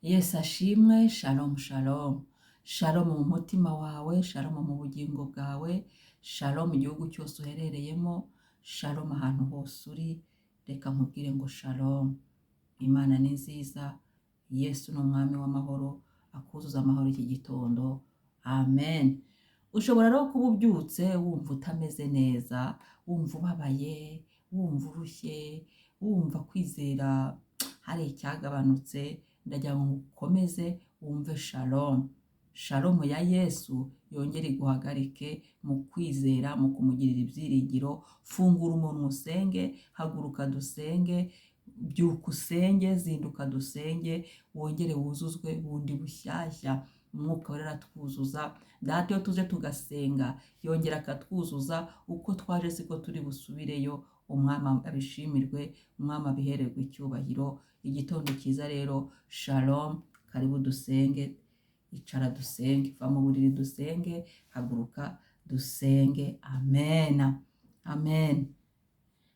Yesu ashimwe. Shalom shalom. Shalom mu mutima wawe, shalom mu bugingo bwawe, shalom igihugu cyose uherereyemo, shalom ahantu hose uri. Reka nkubwire ngo shalom. Imana ni nziza, Yesu ni umwami w'amahoro, akuzuza amahoro iki gitondo. Amen. Ushobora rero kuba ubyutse wumva utameze neza, wumva ubabaye, wumva urushye, wumva kwizera hari icyagabanutse. Ndagira ngo ukomeze wumve shalom. Shalom ya Yesu yongere iguhagarike mu kwizera, mu kumugirira ibyiringiro. Fungura umunwa usenge, haguruka dusenge, byuka usenge, zinduka dusenge, wongere wuzuzwe bundi bushyashya. Umwuka wera aratwuzuza. Data iyo tuje tugasenga yongera akatwuzuza. Uko twaje siko turi busubireyo. Umwami abishimirwe, umwami abihererwe icyubahiro. Igitondo cyiza rero, shalom. Karibu dusenge, icara dusenge, va mu buriri dusenge, haguruka dusenge. Amen, amen.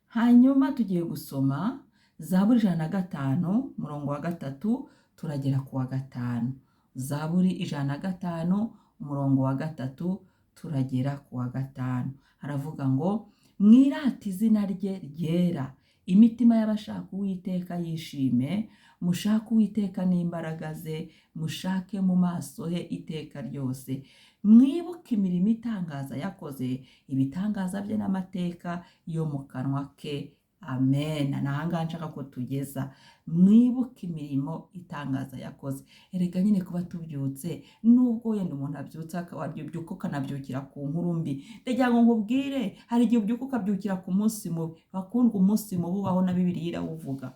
Hanyuma tugiye gusoma Zaburi 105 umurongo wa 3 turagera ku wa 5. Zaburi 105 umurongo wa 3 turagera ku wa 5. Haravuga ngo mwirate izina rye ryera, imitima y'abashaka Uwiteka yishime. Mushake Uwiteka n'imbaraga ze, mushake mu maso he iteka ryose. Mwibuke imirimo itangaza yakoze, ibitangaza bye n'amateka yo mu kanwa ke. Amen. Nahangaha nshaka ko tugeza. Mwibuke imirimo itangaza yakoze. Erega nyine kuba tubyutse, nubwo wenda umuntu abyutse akabyuka ukanabyukira ku nkuru mbi, ndagira ngo nkubwire, hari igihe ubyuka ukabyukira ku munsi mubi. Bakundwa, umunsi mubi ubaho na Bibiliya irawuvuga.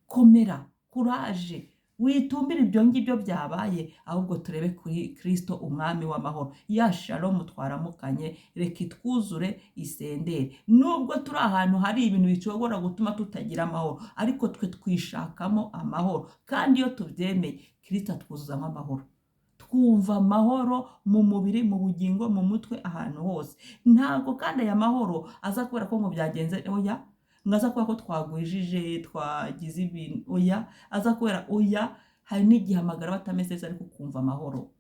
Komera, kuraje, witumbire ibyo ngibyo byabaye, ahubwo turebe kuri Kristo umwami w'amahoro. Ya shalom twaramukanye reka itwuzure isendere. Nubwo turi ahantu hari ibintu bishobora gutuma tutagira amahoro, ariko twe twishakamo amahoro, kandi iyo tubyemeye Kristo atwuzuzamo amahoro. Twumva amahoro mu mubiri, mu bugingo, mu mutwe, ahantu hose. Ntabwo kandi aya mahoro aza kubera ko ngo byagenze oya, ngaza kubera ko twagwijije, twagize ibintu oya, aza kubera oya. Hari n'igihe amagara batameze neza ariko kumva amahoro.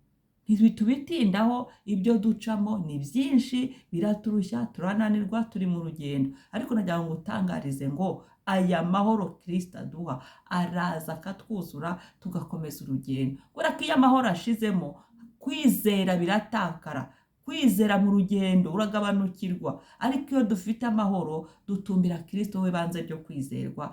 Ntitubitindaho, ibyo ducamo ni byinshi, biraturushya, turananirwa, turi mu rugendo. Ariko nagira ngo utangarize ngo aya mahoro Kristo aduha araza akatwuzura tugakomeza urugendo. Kubera ko iyo amahoro ashizemo, kwizera biratakara. Kwizera mu rugendo uragabanukirwa, ariko iyo dufite amahoro dutumbira Kristo we banze ryo kwizerwa,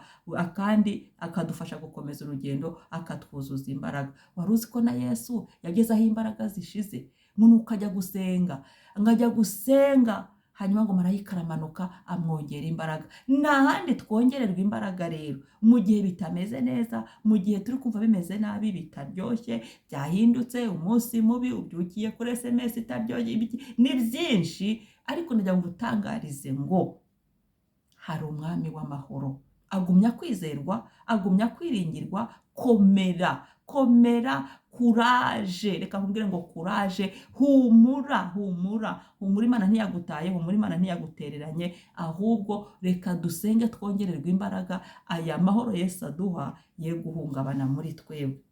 kandi akadufasha gukomeza urugendo, akatwuzuza imbaraga. Wari uzi ko na Yesu yageze aho imbaraga zishize, umuntu ukajya gusenga, ngajya gusenga, hanyuma ngo marayika aramanuka amwongera imbaraga. Nta handi twongererwa imbaraga rero mu gihe bitameze neza, mu gihe turi kumva bimeze nabi, bitaryoshye, byahindutse, umunsi mubi, ubyukiye kuri SMS itaryoshye, ni byinshi. Ariko ndagira ngo utangarize ngo hari umwami w'amahoro, agumya kwizerwa, agumya kwiringirwa. Komera, komera, kuraje. Reka nkubwire ngo kuraje, humura, humura, humura. Imana ntiyagutaye, humura, Imana ntiyagutereranye, ahubwo reka dusenge twongererwa imbaraga. Aya mahoro Yesu aduha ye guhungabana muri twebwe.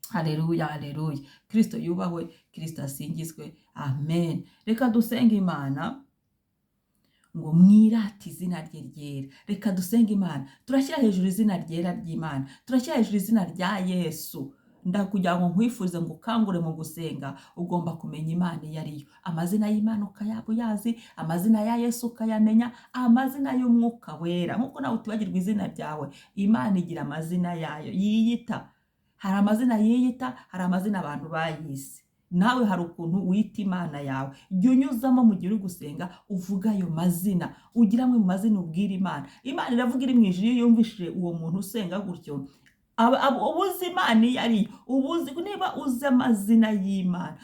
Haleluya, haleluya. Kristo yubahwe, Kristo asingizwe. Amen. Reka dusenge Imana ngo mwirate izina rye ryera. Reka dusenge Imana. Turashyira hejuru izina ryera ry'Imana, turashyira hejuru izina rya Yesu. Ndakugira ngo nkwifurize ngo ukangure mu gusenga, ugomba kumenya Imana iyo ari yo. Amazina y'Imana ukayaba uyazi, amazina ya Yesu ukayamenya, amazina y'Umwuka Wera. Nkuko nawe utibagirwa izina ryawe, Imana igira amazina yayo yiyita. Hari amazina yiyita, hari amazina abantu bayise. Nawe hari ukuntu wita Imana yawe. Jya unyuzamo mu gihe uri gusenga, uvuga ayo mazina, ugira amwe mu mazina ubwira Imana. Imana iravuga iri mu ijuru. Iyo yumvishije uwo muntu usenga gutyo, ubuze Imana iyo ari yo, ubuze niba uzi amazina y'Imana,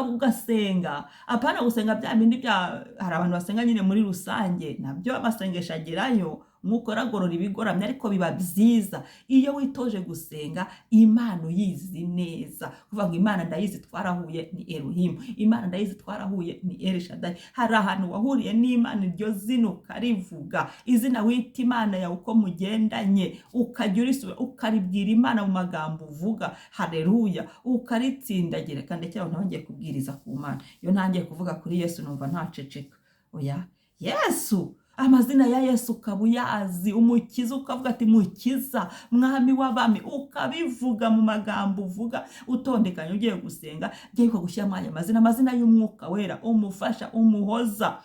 ugasenga. Apana gusenga bya bindi hari abantu basenga nyine muri rusange, nabyo amasengesho agerayo, umwuka uragorora ibigoramye, ariko biba byiza iyo witoje gusenga Imana uyizi neza. Kuvuga ngo Imana ndayizi twarahuye ni Elohim, Imana ndayizi twarahuye ni El Shaddai. Hari ahantu wahuriye n'Imana iryo zina ukarivuga, izina wita Imana yawe uko mugendanye, ukajya urisubira ukaribwira Imana mu magambo uvuga, haleluya, ukaritsindagira. Kandi cyangwa ntangiye kubwiriza ku Mana, iyo ntangiye kuvuga kuri Yesu numva ntaceceka. Oya, Yesu, amazina ya Yesu ukaba uyazi, umukiza ukavuga ati mukiza, mwami w'abami, ukabivuga mu magambo uvuga utondekanye ugiye gusenga. Giye ko gushyira mwanya amazina y'umwuka wera, umufasha, umuhoza,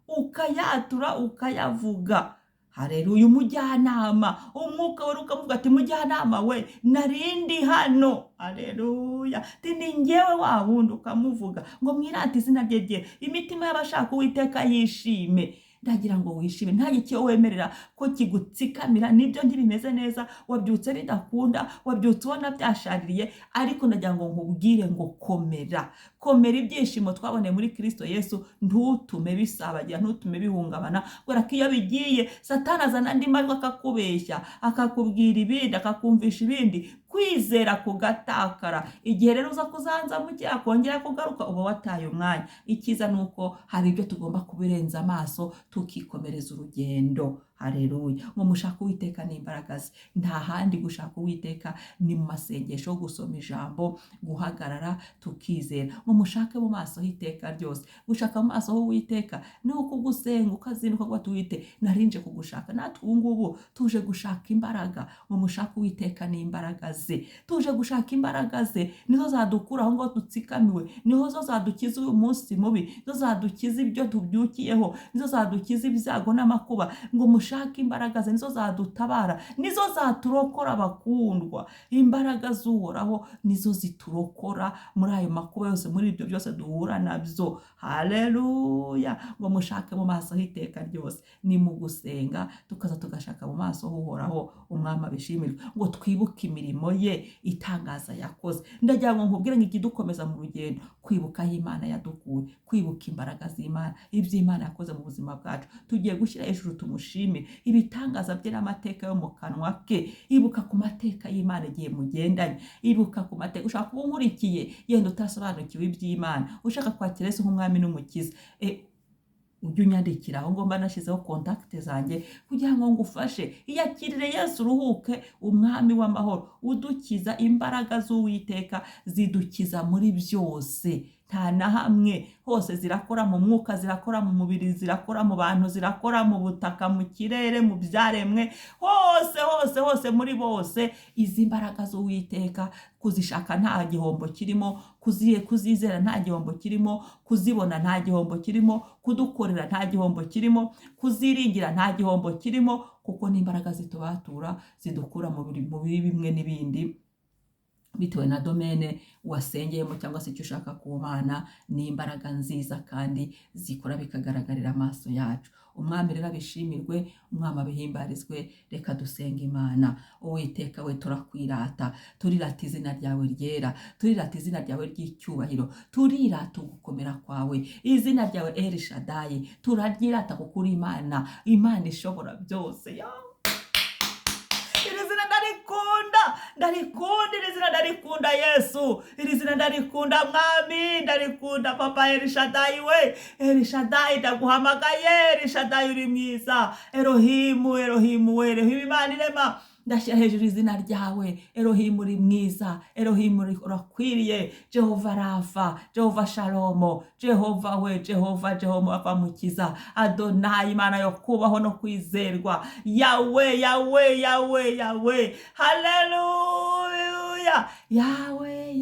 ukayatura ukayavuga. Haleluya, umujyanama, umwuka wera ukavuga ati mujyanama we, narindi hano. Haleluya, ni njyewe wa wundi, ukamuvuga ngo mwirate izina rye, imitima y'abashaka Uwiteka yishime. Ndagira ngo wishime, nta gicyo wemerera ko kigutsikamira. Nibyo ntibimeze neza, wabyutse bidakunda, wabyutse ubona byashaririye, ariko ndagira ngo nkubwire ngo komera ibyishimo twaboneye muri Kristo Yesu. Ntutume bisabagira, ntutume bihungabana, kubera ko iyo bigiye Satani azana andi majwi akakubeshya, akakubwira ibindi, akakumvisha ibindi, kwizera kugatakara. Igihe rero uza kuzanzamuke akongera kugaruka, uba wataye umwanya. Ikiza nuko hari ibyo tugomba kubirenza amaso tukikomereza urugendo. Haleluya, ngo mushaka Uwiteka n'imbaraga ze. Nta handi gushaka Uwiteka ni mu masengesho, gusoma ijambo, guhagarara tukizera. Ngo mushake mu maso h'iteka ryose. Gushaka mu maso h'Uwiteka ni uko gusenga ukazinduka ngo tuwite narinje kugushaka. Natwe ubu ngubu tuje gushaka imbaraga. Ngo mushake Uwiteka n'imbaraga ze. Tuje gushaka imbaraga ze, nizo zadukura aho ngo dutsikamiwe, niho zo zadukiza uyu munsi mubi, nizo zadukiza ibyo tubyukiyeho, nizo zadukiza ibyago n'amakuba. Ngo mushake imbaraga ze, nizo zadutabara, nizo zaturokora bakundwa. Imbaraga z'Uhoraho nizo ziturokora muri ayo makuba yose, muri ibyo byose duhura nabyo. Haleluya, ngo mushake mu maso h'iteka ryose. Ni mu gusenga tukaza tugashaka mu maso h'Uhoraho, umwami abishimirwe. Ngo twibuke imirimo ye itangaza yakoze. Ndagira ngo nkubwire ngo ikidukomeza mu rugendo, kwibuka aho Imana yadukuye, kwibuka imbaraga z'Imana, iby'Imana yakoze mu buzima bwacu. Tugiye gushyira hejuru tumushime ibitangaza bye n'amateka yo mu kanwa ke. Ibuka ku mateka y'Imana igihe mugendanye, ibuka ku mateka. Ushaka kuba unkurikiye yenda utasobanukiwe iby'Imana, ushaka kwakira Yesu nk'umwami n'umukiza, ujye unyandikira aho ngomba nashyizeho kontakte zanjye kugira ngo ngufashe. Iyakirire Yesu, uruhuke, umwami w'amahoro udukiza. Imbaraga z'Uwiteka zidukiza muri byose, nta na hamwe. Hose zirakora mu mwuka, zirakora mu mubiri, zirakora mu bantu, zirakora mu butaka, mu kirere, mu byaremwe, hose muri bose. Izi mbaraga z'Uwiteka kuzishaka nta gihombo kirimo, kuzizera nta gihombo kirimo, kuzibona nta gihombo kirimo, kudukorera nta gihombo kirimo, kuziringira nta gihombo kirimo, kuko n'imbaraga zitubatura, zidukura mu bibi bimwe n'ibindi, bitewe na domene wasengeyemo cyangwa se icyo ushaka ku Mana. Ni imbaraga nziza kandi zikora bikagaragarira amaso yacu. Umwami rero abishimirwe, umwami abihimbarizwe. Reka dusenga Imana. Uwiteka we, turakwirata, turirata izina ryawe ryera, turirata izina ryawe ry'icyubahiro, turirata ugukomera kwawe, izina ryawe El Shaddai turaryirata kuko uri Imana, Imana ishobora byose. Iri zina ndarikunda, iri zina ndarikunda Yesu, iri zina ndarikunda mwami, ndarikunda papa El Shaddai we. El Shaddai ndaguhamagaye, El Shaddai uri mwiza. Elohimu we, Elohimu Imana irema. Ndashyira hejuru izina ryawe. Elohimu uri mwiza, Elohimu urakwiriye. Jehova Rafa, Jehova Shalomo, Jehova we, Jehova mukiza. Adonai, Imana yo kubaho no kwizerwa. Yawe. Haleluya. Yawe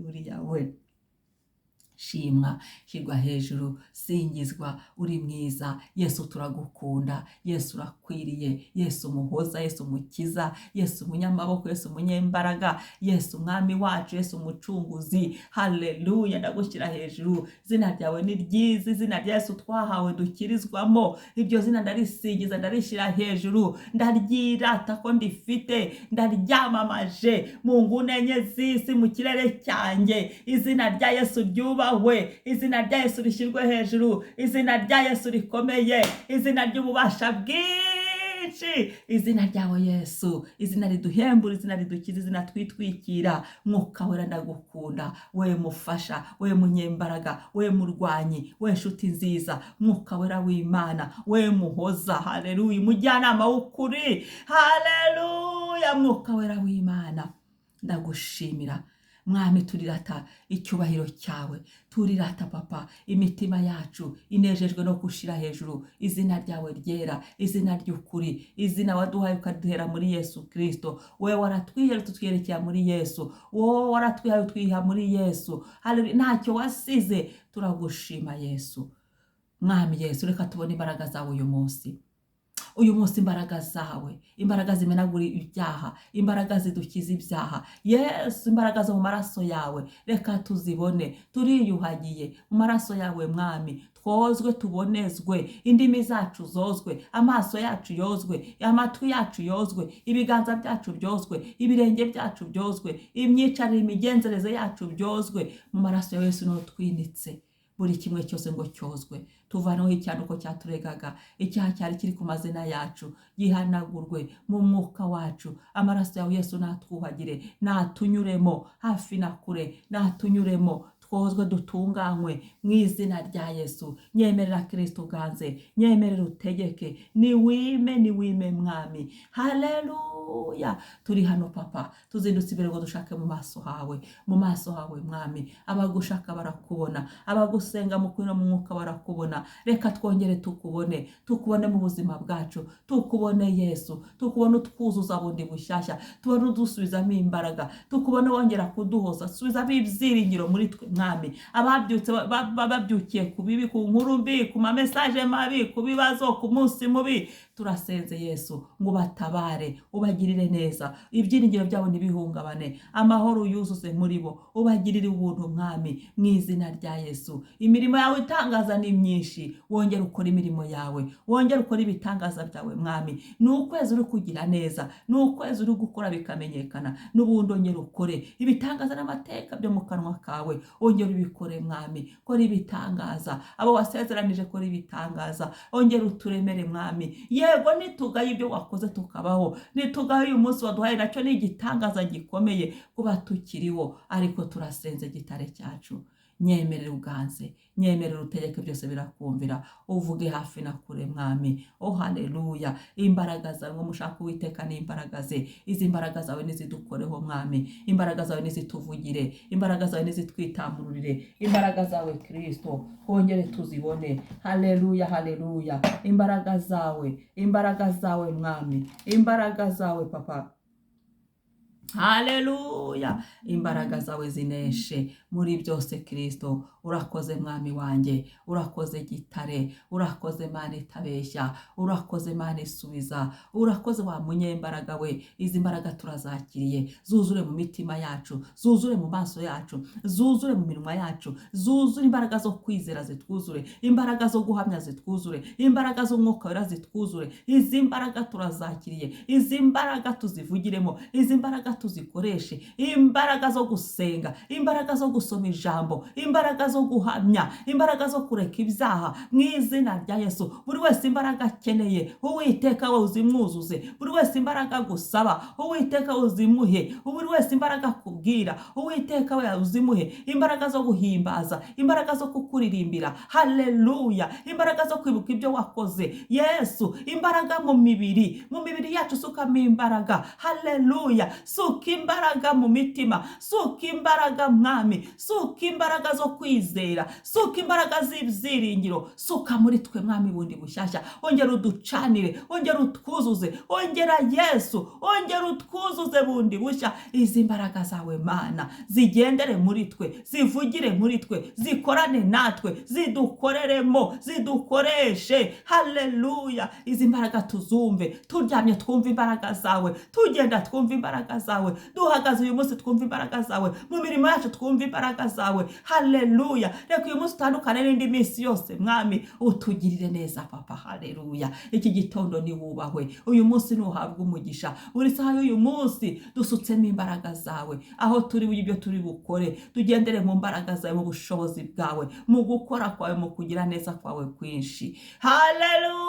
uri Yawe. shimwa, shyirwa hejuru, singizwa, uri mwiza. Yesu turagukunda, Yesu urakwiriye, Yesu umuhoza, Yesu umukiza, Yesu umunyamaboko, Yesu umunyembaraga, Yesu umwami wacu, Yesu umucunguzi. Haleluya, ndagushyira hejuru. Izina ryawe ni ryiza, izina rya Yesu twahawe dukirizwamo. Iryo zina ndarisingiza, ndarishyira hejuru, ndaryirata ko ndifite, ndaryamamaje mu nguni enye z'isi, mu kirere cyanjye. Izina rya Yesu ryubahwe, izina rya Yesu rishyirwe hejuru, izina rya Yesu rikomeye, izina ry'ububasha bwinshi, izina ryawe Yesu, izina riduhembura, izina ridukiza, izina twitwikira. Mwuka wera ndagukunda, we mufasha, we munyembaraga, we murwanyi, we nshuti nziza. Mwuka wera w'Imana, we muhoza, haleluya, umujyanama w'ukuri, haleluya. Mwuka wera w'Imana, ndagushimira mwami, turirata icyubahiro cyawe, turirata papa, imitima yacu inejejwe no gushira hejuru izina ryawe ryera, izina ry'ukuri, izina waduhaye ukaduhera muri Yesu Kristo. Wewe waratwihera tutwerekera muri Yesu, wowe waratwihaye utwiha muri Yesu. Haleluya, ntacyo wasize. Turagushima Yesu. Mwami Yesu, reka tubone imbaraga zawe uyu munsi. Uyu munsi imbaraga zawe, imbaraga zimenagura ibyaha, imbaraga zidukiza ibyaha. Yesu, imbaraga zo mu maraso yawe reka tuzibone. Turiyuhagiye mu maraso yawe mwami, twozwe tubonezwe, indimi zacu zozwe, amaso yacu yozwe, amatwi yacu yozwe, ibiganza byacu byozwe, ibirenge byacu byozwe, imyicarire, imigenzereze yacu byozwe. Mu maraso ya Yesu niho twinitse. Buri kimwe cyose ngo cyozwe, tuvaneho icyanuko cyaturegaga, icyaha cyari kiri ku mazina yacu gihanagurwe mu mwuka wacu. Amaraso yawe Yesu natwuhagire, natunyuremo hafi na kure, natunyuremo, twozwe dutunganywe mu izina rya Yesu. Nyemerera Kristo ganze, nyemerera utegeke, niwime mwami. Haleluya. Turi hano papa, tuzindutse imbere ngo dushake mu maso hawe, mu maso hawe mwami. Abagushaka barakubona, abagusenga mu kuri no mu mwuka barakubona. Reka twongere tukubone mu buzima bwacu, tukubone Yesu, tukubone utwuzuza bundi bushyashya, tubone udusubizamo imbaraga, tukubone wongera kuduhoza, subizamo ibyiringiro muri twe mwami. Ababyutse babyukiye ku bibi, ku nkuru mbi, ku ma message mabi, ku bibazo, ku munsi mubi, turasenze Yesu ngo batabare, ubagirire neza, ibyiringiro byabo ntibihungabane, amahoro yuzuze muri bo, ubagirire ubuntu mwami mu izina rya Yesu. Imirimo yawe itangaza ni myinshi, wongera ukora imirimo yawe, wongera ukora ibitangaza byawe mwami. Ni ukwezi uri kugira neza, ni ukwezi uri gukora bikamenyekana, n'ubundi ongera ukore ibitangaza n'amateka byo mu kanwa kawe. Ongera ubikore mwami, kora ibitangaza, abo wasezeranije kora ibitangaza. Ongera uturemere mwami. Yego nitugaye ibyo wakoze tukabaho, nitugaye uyu munsi waduhaye, nacyo ni igitangaza gikomeye kuba tukiriho. Ariko turasenze gitare cyacu, nyemerera uganze, nyemerera utegeke, byose birakumvira. Uvuge hafi na kure mwami. Oh haleluya. Imbaraga zawe ngo mushaka Uwiteka ni imbaraga ze. Izi imbaraga zawe nizidukoreho mwami, imbaraga zawe nizituvugire, imbaraga zawe nizitwitamururire, imbaraga zawe Kristo hongere tuzibone. Haleluya, haleluya. Imbaraga zawe mwami, imbaraga zawe papa. Haleluya. Imbaraga zawe zineshe muri byose Kristo. Urakoze mwami wanjye, urakoze gitare, urakoze Mana itabeshya, urakoze Mana isubiza, urakoze wa munyembaraga we. Izi mbaraga turazakiriye, zuzure mu mitima yacu, zuzure mu maso yacu, zuzure mu minwa yacu, zuzure imbaraga zo kwizera zitwuzure, imbaraga zo guhamya zitwuzure, imbaraga zo mwuka wera zitwuzure. Izi mbaraga turazakiriye, izi mbaraga tuzivugiremo, izi mbaraga tuzikoreshe, imbaraga zo gusenga, imbaraga zo gusoma ijambo, imbaraga zo guhamya, imbaraga zo kureka ibyaha mu izina rya Yesu. Buri wese imbaraga akeneye, Uwiteka we uzimwuzuze. Buri wese imbaraga gusaba, Uwiteka uzimuhe. Buri wese imbaraga kubwira, Uwiteka we uzimuhe. Imbaraga zo guhimbaza, imbaraga zo kukuririmbira, haleluya. Imbaraga zo kwibuka ibyo wakoze Yesu, imbaraga mu mibiri yacu, sukamo imbaraga, haleluya. Suka imbaraga mu mitima, suka imbaraga mwami, suka imbaraga zo kwizera kwizera, suka imbaraga z'ibyiringiro, suka muri twe mwami bundi bushyashya, ongera uducanire, ongera utwuzuze, ongera Yesu, ongera utwuzuze bundi bushya. Izi mbaraga zawe Mana zigendere muri twe, zivugire muri twe, zikorane natwe, zidukoreremo, zidukoreshe. Haleluya. Izi mbaraga tuzumve, turyamye twumva imbaraga zawe, tugenda twumva imbaraga zawe, duhagaze uyu munsi twumva imbaraga zawe, mu mirimo yacu twumva imbaraga zawe. Haleluya. Reka uyu munsi utandukane n'indi minsi yose mwami, utugirire neza papa. Haleluya. Iki gitondo ni wubahwe, uyu munsi nuhabwa umugisha, buri saha y'uyu munsi dusutsemo imbaraga zawe, aho turi ibyo turi bukore tugendere mu mbaraga zawe, mu bushobozi bwawe, mu gukora kwawe, mu kugira neza kwawe kwinshi. Haleluya.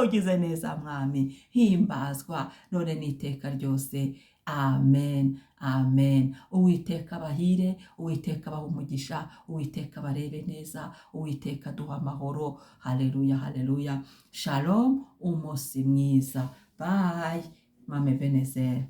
Ugize neza mwami, himbazwa none n'iteka ryose. Amen, amen. Uwiteka abahire, Uwiteka abaha umugisha, Uwiteka barebe neza, Uwiteka duha amahoro. Haleluya, haleluya. Shalom, umunsi mwiza. Bye. Mame Benezeri.